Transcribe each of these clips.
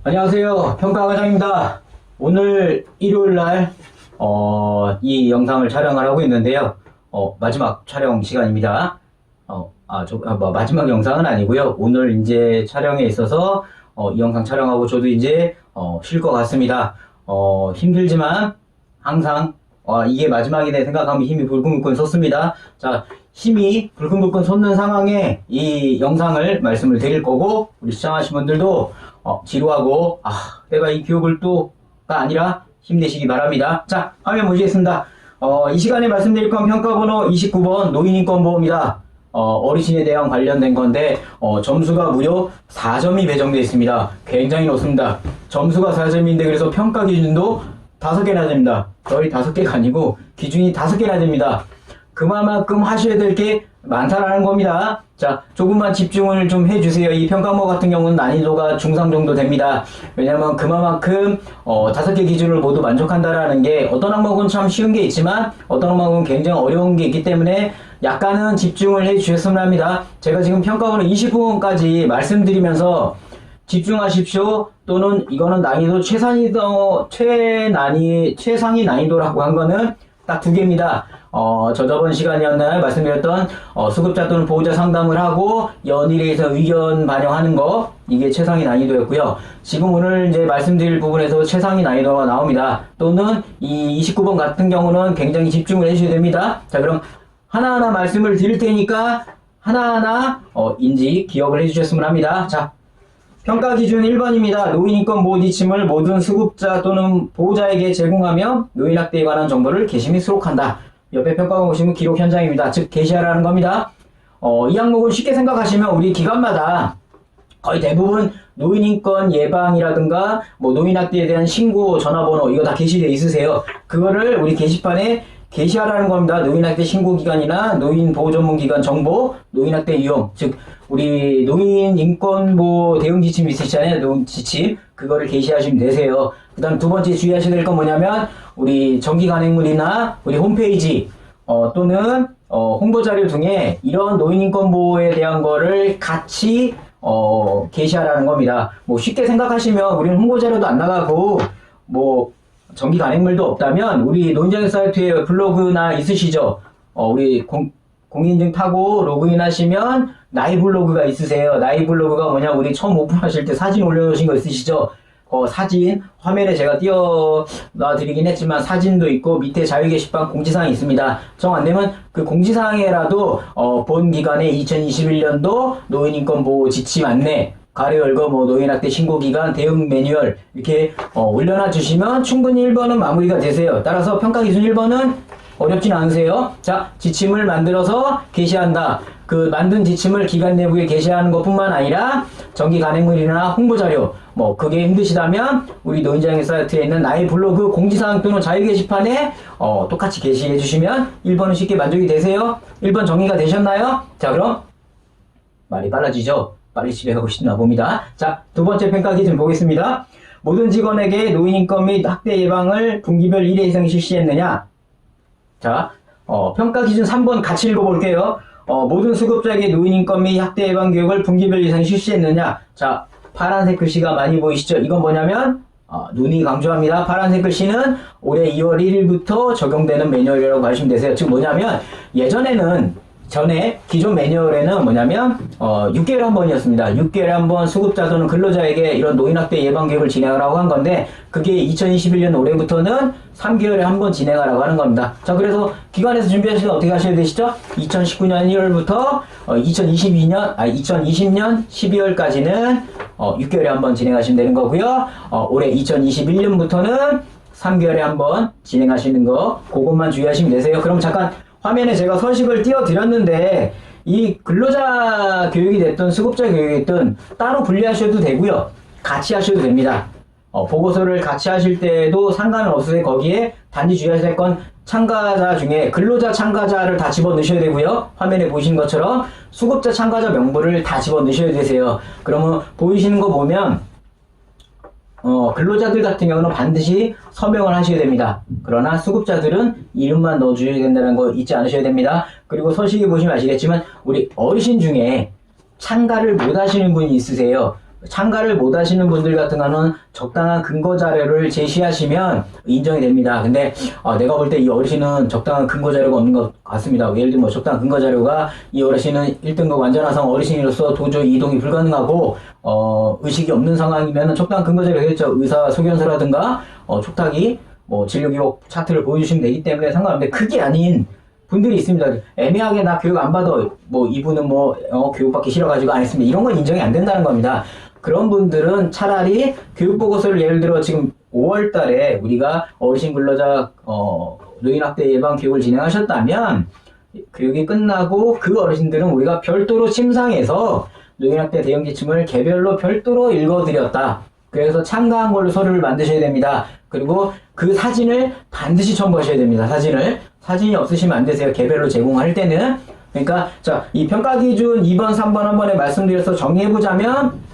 안녕하세요. 평가과장입니다. 오늘 일요일날 이 영상을 촬영을 하고 있는데요. 마지막 촬영 시간입니다. 마지막 영상은 아니고요. 오늘 이제 촬영에 있어서 이 영상 촬영하고 저도 이제 쉴 것 같습니다. 힘들지만 항상 이게 마지막이네 생각하면 힘이 불끈불끈 솟습니다. 자, 힘이 불끈불끈 솟는 상황에 이 영상을 말씀을 드릴 거고, 우리 시청하신 분들도 지루하고 내가 이 기억을 또가 아니라 힘내시기 바랍니다. 자, 화면 보시겠습니다. 이 시간에 말씀드릴 건 평가번호 29번 노인인권보호입니다. 어르신에 대한 관련된 건데 점수가 무려 4점이 배정되어 있습니다. 굉장히 높습니다. 점수가 4점인데 그래서 평가 기준도 5개나 됩니다. 거의 5개가 아니고 기준이 5개나 됩니다. 그만큼 하셔야 될 게 많다라는 겁니다. 자, 조금만 집중을 좀 해주세요. 이 평가모 같은 경우는 난이도가 중상 정도 됩니다. 왜냐면 그만큼 5개 기준을 모두 만족한다라는 게 어떤 항목은 참 쉬운 게 있지만 어떤 항목은 굉장히 어려운 게 있기 때문에 약간은 집중을 해주셨으면 합니다. 제가 지금 평가번호 29번까지 말씀드리면서 집중하십시오. 또는 이거는 난이도 최상위 난이도라고 한 거는 딱 2개입니다. 저번 시간이었나요? 말씀드렸던 수급자 또는 보호자 상담을 하고 연일에서 의견 반영하는 거, 이게 최상위 난이도였고요. 지금 오늘 이제 말씀드릴 부분에서 최상위 난이도가 나옵니다. 또는 이 29번 같은 경우는 굉장히 집중을 해주셔야 됩니다. 자, 그럼 하나하나 말씀을 드릴 테니까 하나하나 인지 기억을 해주셨으면 합니다. 자, 평가 기준 1번입니다. 노인인권 보호 지침을 모든 수급자 또는 보호자에게 제공하며 노인학대에 관한 정보를 게시 및 수록한다. 옆에 평가가 보시면 기록 현장입니다. 즉 게시하라는 겁니다. 이 항목은 쉽게 생각하시면 우리 기관마다 거의 대부분 노인인권 예방이라든가 노인학대에 대한 신고 전화번호 이거 다 게시되어 있으세요. 그거를 우리 게시판에 게시하라는 겁니다. 노인학대 신고기관이나 노인보호전문기관 정보, 노인학대 유형, 즉 우리 노인인권보호 대응지침 있으시잖아요. 노인지침, 그거를 게시하시면 되세요. 그 다음 두 번째 주의하셔야 될 건 뭐냐면 우리 정기간행물이나 우리 홈페이지 또는 홍보자료 등에 이런 노인인권보호에 대한 거를 같이 게시하라는 겁니다. 쉽게 생각하시면 우리는 홍보자료도 안 나가고 정기 간행물도 없다면 우리 노인정액 사이트에 블로그나 있으시죠? 우리 공인인증 타고 로그인 하시면 나이 블로그가 있으세요. 나이 블로그가 뭐냐, 우리 처음 오픈하실 때 사진 올려놓으신 거 있으시죠? 사진 화면에 제가 띄워놔 드리긴 했지만 사진도 있고 밑에 자유 게시판 공지사항이 있습니다. 정 안되면 그 공지사항에라도 본 기간의 2021년도 노인인권보호 지침 안내 가로 열고 노인학대 신고기간 대응 매뉴얼 이렇게 올려놔 주시면 충분히 1번은 마무리가 되세요. 따라서 평가 기준 1번은 어렵진 않으세요. 자, 지침을 만들어서 게시한다. 그 만든 지침을 기관 내부에 게시하는 것뿐만 아니라 정기 간행물이나 홍보자료 그게 힘드시다면 우리 노인정액 사이트에 있는 나의 블로그 공지사항 또는 자유 게시판에 똑같이 게시해 주시면 1번은 쉽게 만족이 되세요. 1번 정리가 되셨나요? 자, 그럼 말이 빨라지죠. 빨리 집에 가고 싶나 봅니다. 자, 두 번째 평가 기준 보겠습니다. 모든 직원에게 노인인권 및 학대 예방을 분기별 1회 이상 실시했느냐? 자, 평가 기준 3번 같이 읽어볼게요. 모든 수급자에게 노인인권 및 학대 예방 교육을 분기별 이상 실시했느냐? 자, 파란색 글씨가 많이 보이시죠? 이건 뭐냐면 눈이 강조합니다. 파란색 글씨는 올해 2월 1일부터 적용되는 매뉴얼이라고 하시면 되세요. 즉 뭐냐면 전에 기존 매뉴얼에는 6개월에 한 번이었습니다. 6개월에 한 번 수급자 또는 근로자에게 이런 노인학대 예방교육을 진행하라고 한 건데 그게 2021년 올해부터는 3개월에 한 번 진행하라고 하는 겁니다. 자, 그래서 기관에서 준비하실 때 어떻게 하셔야 되시죠? 2019년 1월부터 2020년 12월까지는 6개월에 한 번 진행하시면 되는 거고요. 올해 2021년부터는 3개월에 한 번 진행하시는 거, 그것만 주의하시면 되세요. 그럼 잠깐 화면에 제가 서식을 띄워드렸는데 이 근로자 교육이 됐든 수급자 교육이 됐든 따로 분리하셔도 되고요. 같이 하셔도 됩니다. 보고서를 같이 하실 때도 상관은 없으세요. 거기에 단지 주의하셔야 될 건 참가자 중에 근로자 참가자를 다 집어넣으셔야 되고요. 화면에 보이시는 것처럼 수급자 참가자 명부를 다 집어넣으셔야 되세요. 그러면 보이시는 거 보면 근로자들 같은 경우는 반드시 서명을 하셔야 됩니다. 그러나 수급자들은 이름만 넣어주셔야 된다는 거 잊지 않으셔야 됩니다. 그리고 서식에 보시면 아시겠지만 우리 어르신 중에 참가를 못 하시는 분이 있으세요. 참가를 못 하시는 분들 같은 경우는 적당한 근거 자료를 제시하시면 인정이 됩니다. 근데 내가 볼 때 이 어르신은 적당한 근거 자료가 없는 것 같습니다. 예를 들면 뭐 적당한 근거 자료가 이 어르신은 1등급 완전화상 어르신으로서 도저히 이동이 불가능하고 의식이 없는 상황이면 적당한 근거 자료가 있겠죠. 의사 소견서라든가 촉탁이 뭐 진료 기록 차트를 보여주시면 되기 때문에 상관없는데 그게 아닌 분들이 있습니다. 애매하게 나 교육 안 받아. 뭐 이분은 뭐 교육받기 싫어가지고 안 했습니다. 이런 건 인정이 안 된다는 겁니다. 그런 분들은 차라리 교육보고서를 예를 들어 지금 5월 달에 우리가 어르신 근로자 노인학대 예방 교육을 진행하셨다면 교육이 끝나고 그 어르신들은 우리가 별도로 침상에서 노인학대 대응지침을 개별로 별도로 읽어드렸다. 그래서 참가한 걸로 서류를 만드셔야 됩니다. 그리고 그 사진을 반드시 첨부하셔야 됩니다. 사진이 없으시면 안 되세요. 개별로 제공할 때는. 그러니까 자, 이 평가 기준 2번, 3번 한 번에 말씀드려서 정리해보자면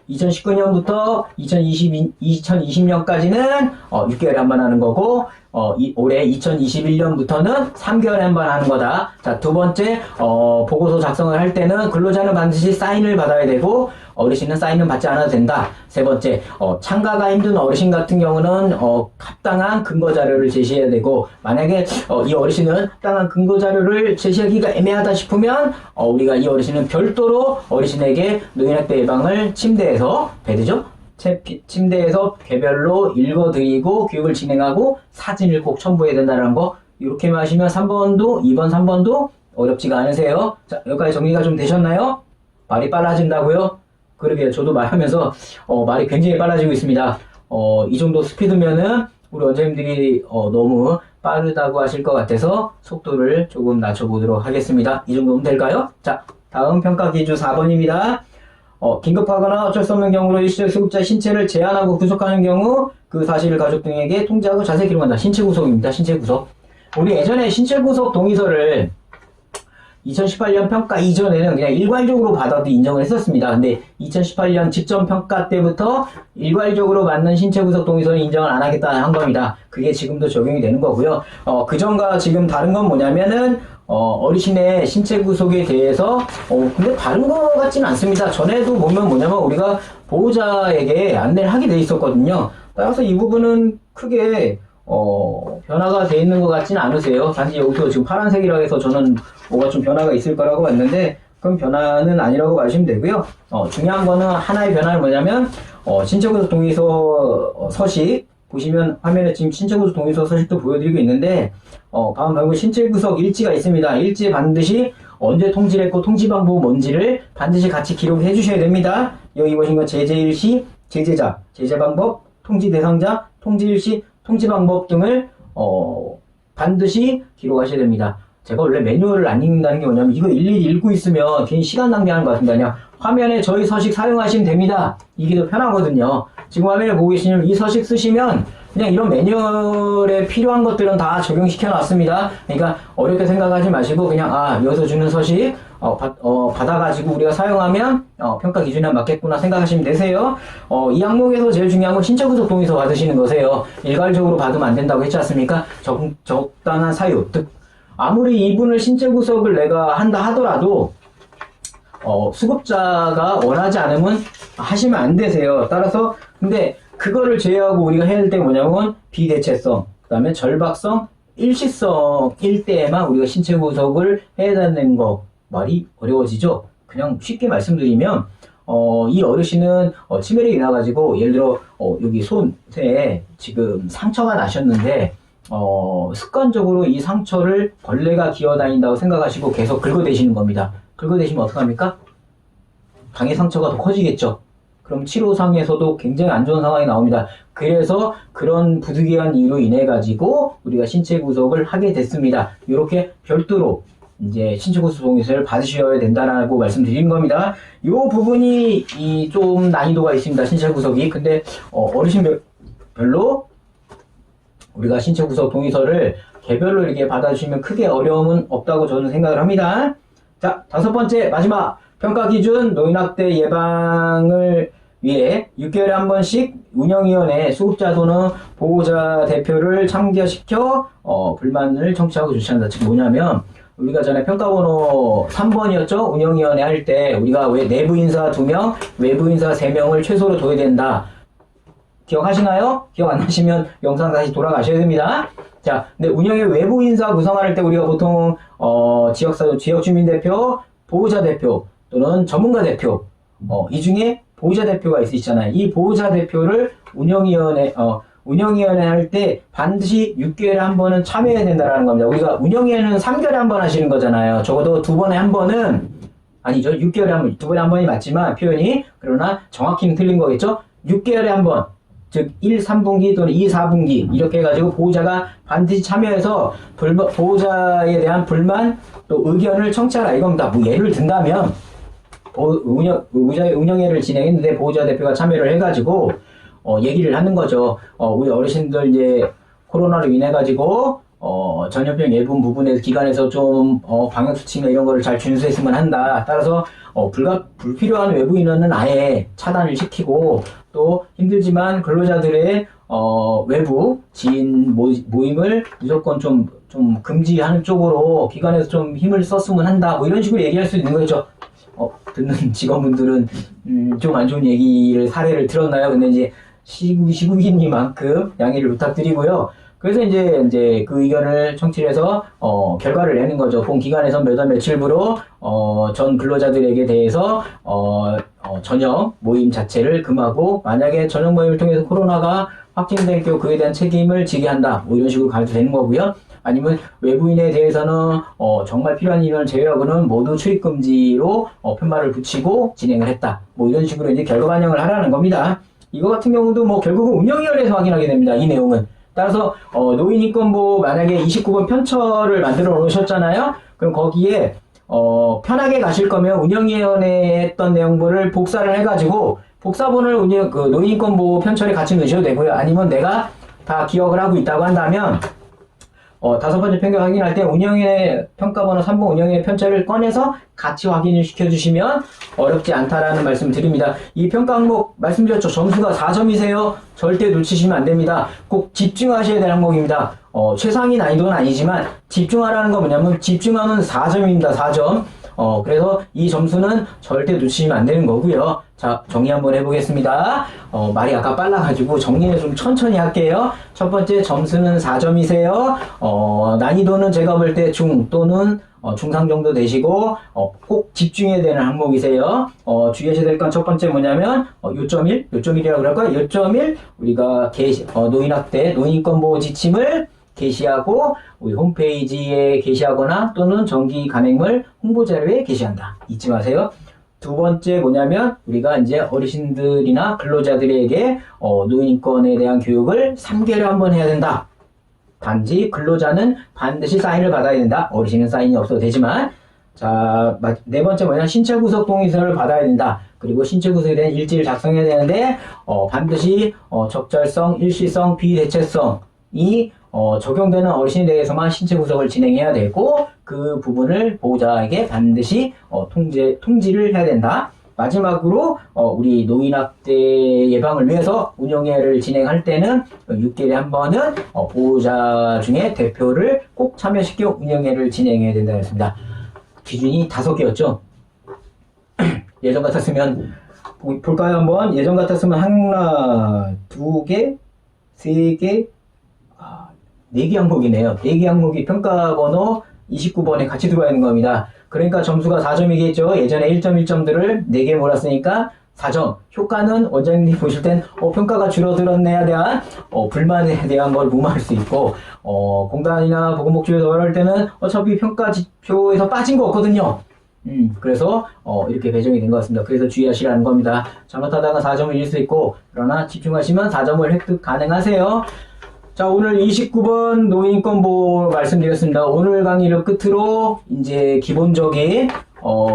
2019년부터 2020년까지는 6개월에 한 번 하는 거고 올해 2021년부터는 3개월에 한 번 하는 거다. 자, 두 번째 보고서 작성을 할 때는 근로자는 반드시 사인을 받아야 되고 어르신은 사인은 받지 않아도 된다. 세 번째, 참가가 힘든 어르신 같은 경우는 합당한 근거 자료를 제시해야 되고 만약에 이 어르신은 합당한 근거 자료를 제시하기가 애매하다 싶으면 우리가 이 어르신은 별도로 어르신에게 노인학대 예방을 침대에서 배드죠. 침대에서 개별로 읽어드리고 교육을 진행하고 사진을 꼭 첨부해야 된다는 거 이렇게만 하시면 3번도 2번 3번도 어렵지가 않으세요. 자, 여기까지 정리가 좀 되셨나요? 말이 빨라진다고요? 그러게요. 저도 말하면서 말이 굉장히 빨라지고 있습니다. 이 정도 스피드면은 우리 원장님들이 너무 빠르다고 하실 것 같아서 속도를 조금 낮춰보도록 하겠습니다. 이 정도면 될까요? 자, 다음 평가 기준 4번입니다. 긴급하거나 어쩔 수 없는 경우로 일시적 수급자 신체를 제한하고 구속하는 경우 그 사실을 가족 등에게 통지하고 자세히 기록한다. 신체 구속입니다. 신체 구속. 우리 예전에 신체 구속 동의서를 2018년 평가 이전에는 그냥 일괄적으로 받아도 인정을 했었습니다. 근데 2018년 직전 평가 때부터 일괄적으로 받는 신체 구속 동의서는 인정을 안 하겠다는 한 겁니다. 그게 지금도 적용이 되는 거고요. 그전과 지금 다른 건 뭐냐면은 어르신의 신체 구속에 대해서 근데 다른 거 같지는 않습니다. 전에도 보면 뭐냐면 우리가 보호자에게 안내를 하게 돼 있었거든요. 따라서 이 부분은 크게 변화가 돼 있는 것 같지는 않으세요. 단지 여기서 지금 파란색이라고 해서 저는 뭐가 좀 변화가 있을 거라고 봤는데 그건 변화는 아니라고 봐주시면 되고요. 중요한 거는 하나의 변화는 뭐냐면 신체 구속 동의서 서식 보시면 화면에 지금 신체 구속 동의서 서식도 보여드리고 있는데 방금 신체 구속 일지가 있습니다. 일지에 반드시 언제 통지를 했고 통지 방법이 뭔지를 반드시 같이 기록해 주셔야 됩니다. 여기 보신 건 제재일시, 제재자, 제재 방법, 통지 대상자, 통지일시, 통지 방법 등을 반드시 기록하셔야 됩니다. 제가 원래 매뉴얼을 안 읽는다는 게 뭐냐면 이거 일일이 읽고 있으면 괜히 시간 낭비하는 것 같습니다. 그냥 화면에 저희 서식 사용하시면 됩니다. 이게 더 편하거든요. 지금 화면에 보고 계시면 이 서식 쓰시면 그냥 이런 매뉴얼에 필요한 것들은 다 적용시켜 놨습니다. 그러니까 어렵게 생각하지 마시고 그냥 여기서 주는 서식 받아가지고 우리가 사용하면 평가 기준에 맞겠구나 생각하시면 되세요. 이 항목에서 제일 중요한 건 신체 구속 동의서 받으시는 거세요. 일괄적으로 받으면 안 된다고 했지 않습니까? 적당한 사유. 즉 아무리 이분을 신체 구속을 내가 한다 하더라도 수급자가 원하지 않으면 하시면 안 되세요. 따라서 근데 그거를 제외하고 우리가 해야 될 때 뭐냐면 비대체성, 그 다음에 절박성, 일시성일 때에만 우리가 신체 구속을 해야 되는 거 말이 어려워지죠. 그냥 쉽게 말씀드리면 이 어르신은 치매력이 나가지고 예를 들어 여기 손에 지금 상처가 나셨는데 습관적으로 이 상처를 벌레가 기어다닌다고 생각하시고 계속 긁어대시는 겁니다. 긁어대시면 어떡합니까? 당의 상처가 더 커지겠죠. 그럼 치료상에서도 굉장히 안 좋은 상황이 나옵니다. 그래서 그런 부득이한 이유로 인해 가지고 우리가 신체 구속을 하게 됐습니다. 이렇게 별도로 이제 신체 구속 동의서를 받으셔야 된다라고 말씀드린 겁니다. 이 부분이 좀 난이도가 있습니다. 신체 구속이. 근데 어르신별로 우리가 신체 구속 동의서를 개별로 이렇게 받아주시면 크게 어려움은 없다고 저는 생각을 합니다. 자, 5번째 마지막 평가 기준 노인학대 예방을 위해 6개월에 한 번씩 운영위원회 수급자 또는 보호자 대표를 참여시켜 불만을 청취하고 조치한다. 즉 뭐냐면 우리가 전에 평가번호 3번이었죠? 운영위원회 할 때 우리가 왜 내부 인사 2명, 외부 인사 3명을 최소로 둬야 된다. 기억하시나요? 기억 안 나시면 영상 다시 돌아가셔야 됩니다. 자, 근데 운영의 외부 인사 구성할 때 우리가 보통 지역주민대표, 보호자 대표 또는 전문가 대표 이 중에 보호자 대표가 있으시잖아요. 이 보호자 대표를 운영위원회 할 때 반드시 6개월에 한 번은 참여해야 된다는 겁니다. 우리가 운영위원회는 3개월에 한 번 하시는 거잖아요. 적어도 2번에 한 번은 아니죠. 6개월에 한 번, 2번에 한 번이 맞지만 표현이 그러나 정확히는 틀린 거겠죠. 6개월에 한 번, 즉 1, 3분기 또는 2, 4분기 이렇게 해가지고 보호자가 반드시 참여해서 보호자에 대한 불만 또 의견을 청취하라 이겁니다. 뭐 예를 든다면 운영회를 진행했는데 보호자 대표가 참여를 해가지고 얘기를 하는 거죠. 우리 어르신들 이제 코로나로 인해 가지고 전염병 예방 부분에서 기관에서 좀 방역 수칙이나 이런 거를 잘 준수했으면 한다. 따라서 불필요한 외부 인원은 아예 차단을 시키고 또 힘들지만 근로자들의 외부 지인 모임을 무조건 좀 금지하는 쪽으로 기관에서 좀 힘을 썼으면 한다. 뭐 이런 식으로 얘기할 수 있는 거죠. 듣는 직원분들은 좀 안 좋은 얘기를 사례를 들었나요? 근데 이제 시국이니만큼 양해를 부탁드리고요. 그래서 이제 그 의견을 청취를 해서 결과를 내는 거죠. 본 기관에서 몇 월 며칠부로 전 근로자들에게 대해서 저녁 모임 자체를 금하고 만약에 저녁 모임을 통해서 코로나가 확진된 경우 그에 대한 책임을 지게 한다. 뭐 이런 식으로 가도 되는 거고요. 아니면 외부인에 대해서는 정말 필요한 인원을 제외하고는 모두 출입금지로 편말을 붙이고 진행을 했다. 뭐 이런 식으로 이제 결과 반영을 하라는 겁니다. 이거 같은 경우도 뭐 결국은 운영위원회에서 확인하게 됩니다. 이 내용은. 따라서 노인인권보 만약에 29번 편처를 만들어 놓으셨잖아요. 그럼 거기에 편하게 가실 거면 운영위원회에 했던 내용들을 복사를 해가지고 복사본을 노인인권보 편처에 같이 넣으셔도 되고요. 아니면 내가 다 기억을 하고 있다고 한다면 5번째 평가 확인할 때 운영위원회 평가번호 3번 운영위원회 편차를 꺼내서 같이 확인을 시켜주시면 어렵지 않다라는 말씀을 드립니다. 이 평가 항목 말씀드렸죠. 점수가 4점이세요. 절대 놓치시면 안 됩니다. 꼭 집중하셔야 될 항목입니다. 최상위 난이도는 아니지만 집중하라는 건 뭐냐면 집중하면 4점입니다. 4점. 그래서 이 점수는 절대 놓치시면 안 되는 거고요. 자, 정리 한번 해보겠습니다. 말이 아까 빨라가지고 정리를 좀 천천히 할게요. 첫 번째 점수는 4점이세요. 난이도는 제가 볼 때 중 또는 중상 정도 되시고 꼭 집중해야 되는 항목이세요. 주의하셔야 될 건 첫 번째 뭐냐면 요점 1이라고 그럴까요? 요점 1 우리가 노인학대 노인권보호 지침을 게시하고 우리 홈페이지에 게시하거나 또는 정기 간행물 홍보자료에 게시한다. 잊지 마세요. 두 번째 뭐냐면 우리가 이제 어르신들이나 근로자들에게 노인권에 대한 교육을 3개월에 한 번 해야 된다. 단지 근로자는 반드시 사인을 받아야 된다. 어르신은 사인이 없어도 되지만 자, 네 번째 뭐냐 신체 구속 동의서를 받아야 된다. 그리고 신체 구속에 대한 일지를 작성해야 되는데 반드시 적절성, 일시성, 비대체성이 적용되는 어르신에 대해서만 신체 구속을 진행해야 되고 그 부분을 보호자에게 반드시 통지를 해야 된다. 마지막으로 우리 노인학대 예방을 위해서 운영회를 진행할 때는 6개월에 한 번은 보호자 중에 대표를 꼭 참여시켜 운영회를 진행해야 된다 했습니다. 기준이 5개였죠. 예전 같았으면 볼까요 한번? 예전 같았으면 하나, 2개, 3개, 4개 항목이네요. 4개 항목이 평가번호 29번에 같이 들어와 있는 겁니다. 그러니까 점수가 4점이겠죠. 예전에 1.1점들을 4개 몰았으니까 4점. 효과는 원장님이 보실 땐 평가가 줄어들었네에 대한 불만에 대한 걸 무마할 수 있고 공단이나 보건복지부에서 어려울 때는 어차피 평가 지표에서 빠진 거 없거든요. 그래서 이렇게 배정이 된 것 같습니다. 그래서 주의하시라는 겁니다. 잘못하다가 4점을 잃을 수 있고 그러나 집중하시면 4점을 획득 가능하세요. 자, 오늘 29번 노인권보호 말씀드렸습니다. 오늘 강의를 끝으로 이제 기본적인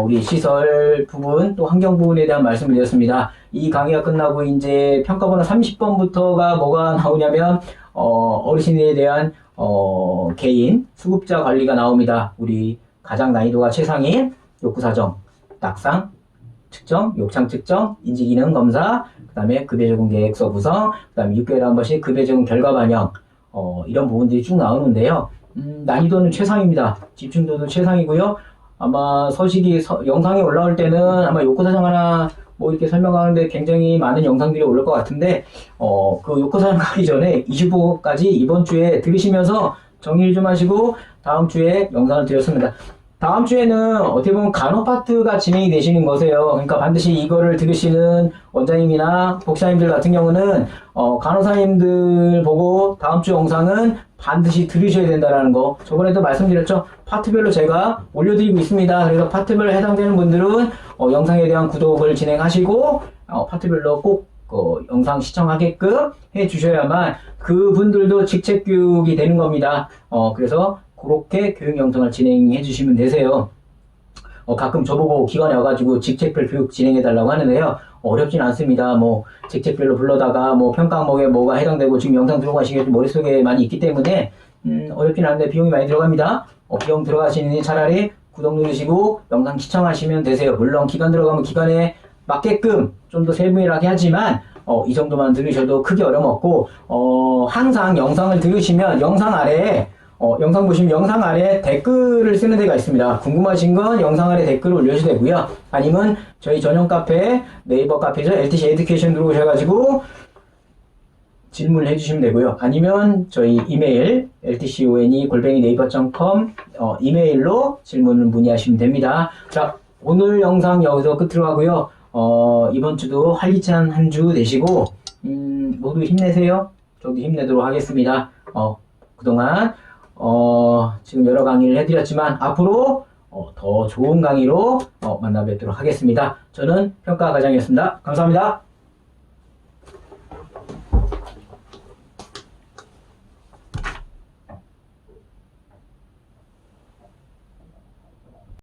우리 시설 부분 또 환경 부분에 대한 말씀을 드렸습니다. 이 강의가 끝나고 이제 평가번호 30번부터가 뭐가 나오냐면 어르신에 대한 개인 수급자 관리가 나옵니다. 우리 가장 난이도가 최상인 욕구사정, 낙상 측정, 욕창 측정, 인지기능 검사, 그 다음에 급여적응 계획서 구성, 그 다음에 6개월에 한 번씩 급여적응 결과 반영, 이런 부분들이 쭉 나오는데요. 난이도는 최상입니다. 집중도도 최상이고요. 아마 영상이 올라올 때는 아마 요코사장 하나 뭐 이렇게 설명하는데 굉장히 많은 영상들이 올릴 것 같은데, 그 요코사장 가기 전에 25까지 이번 주에 들으시면서 정리를 좀 하시고 다음 주에 영상을 드렸습니다. 다음 주에는 어떻게 보면 간호 파트가 진행이 되시는 거세요. 그러니까 반드시 이거를 들으시는 원장님이나 복사님들 같은 경우는 간호사님들 보고 다음 주 영상은 반드시 들으셔야 된다는 거. 저번에도 말씀드렸죠. 파트별로 제가 올려드리고 있습니다. 그래서 파트별로 해당되는 분들은 영상에 대한 구독을 진행하시고 파트별로 꼭 영상 시청하게끔 해주셔야만 그분들도 직책 교육이 되는 겁니다. 그래서 그렇게 교육 영상을 진행해 주시면 되세요. 가끔 저보고 기관에 와가지고 직책별 교육 진행해 달라고 하는데요. 어렵진 않습니다. 뭐 직책별로 불러다가 뭐 평가 항목에 뭐가 해당되고 지금 영상 들어가시겠지 머릿속에 많이 있기 때문에 어렵진 않은데 비용이 많이 들어갑니다. 비용 들어가시니 차라리 구독 누르시고 영상 시청하시면 되세요. 물론 기관 들어가면 기관에 맞게끔 좀 더 세밀하게 하지만 이 정도만 들으셔도 크게 어려움 없고 항상 영상을 들으시면 영상 아래에 영상 보시면 영상 아래 댓글을 쓰는 데가 있습니다. 궁금하신 건 영상 아래 댓글을 올려주셔도 되고요. 아니면 저희 전용 카페, 네이버 카페죠. LTC 에듀케이션 들어오셔가지고 질문을 해주시면 되고요. 아니면 저희 이메일 ltcone@naver.com 이메일로 질문을 문의하시면 됩니다. 자, 오늘 영상 여기서 끝으로 하고요. 이번 주도 활기찬 한 주 되시고 모두 힘내세요. 저도 힘내도록 하겠습니다. 그동안 지금 여러 강의를 해드렸지만 앞으로 더 좋은 강의로 만나 뵙도록 하겠습니다. 저는 평가과장이었습니다. 감사합니다.